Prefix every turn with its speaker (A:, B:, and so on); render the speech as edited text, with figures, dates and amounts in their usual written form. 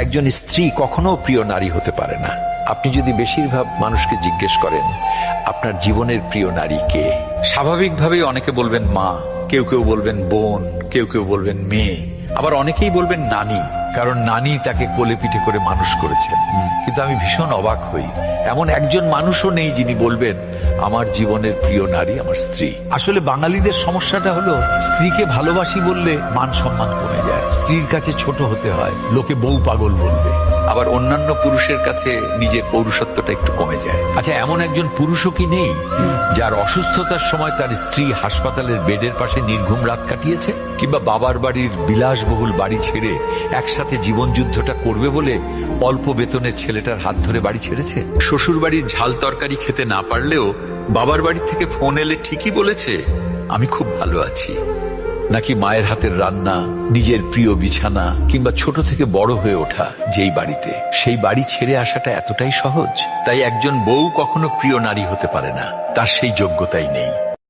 A: একজন স্ত্রী কখনো প্রিয় নারী হতে পারে না। আপনি যদি বেশিরভাগ মানুষকে জিজ্ঞেস করেন আপনার জীবনের প্রিয় নারী কে, স্বাভাবিকভাবেই অনেকে বলবেন মা, কেউ কেউ বলবেন বোন, কেউ কেউ বলবেন মেয়ে, আবার অনেকেই বলবেন নানি, কারণ নানি তাকে কোলে পিঠে করে মানুষ করেছেন। কিন্তু আমি ভীষণ অবাক হই, এমন একজন মানুষও নেই যিনি বলবেন আমার জীবনের প্রিয় নারী আমার স্ত্রী। আসলে বাঙালিদের সমস্যাটা হলো স্ত্রীকে ভালোবাসি বললে মান সম্মান কমে যায়, স্ত্রীর কাছে ছোট হতে হয়, লোকে বউ পাগল বলবে, আবার অন্যান্য পুরুষের কাছে নিজের পৌরুষত্বটা একটু কমে যায়। আচ্ছা, এমন একজন পুরুষও কি নেই যার অসুস্থতার সময় তার স্ত্রী হাসপাতালের বেডের পাশে নির্ঘুম রাত কাটিয়েছে, কিংবা বাবার বাড়ির বিলাসবহুল বাড়ি ছেড়ে একসাথে জীবন যুদ্ধটা করবে বলে অল্প বেতনের ছেলেটার হাত ধরে বাড়ি ছেড়েছে? শ্বশুর বাড়ির ঝাল তরকারি খেতে না পারলেও বাবার বাড়ি থেকে ফোন এলে ঠিকই বলেছে আমি খুব ভালো আছি। নাকি মায়ের হাতের রান্না, নিজের প্রিয় বিছানা, কিংবা ছোট থেকে বড় হয়ে ওঠা যেই বাড়িতে, সেই বাড়ি ছেড়ে আসাটা এতটাই সহজ? তাই একজন বউ কখনো প্রিয় নারী হতে পারে না, তার সেই যোগ্যতাই নেই।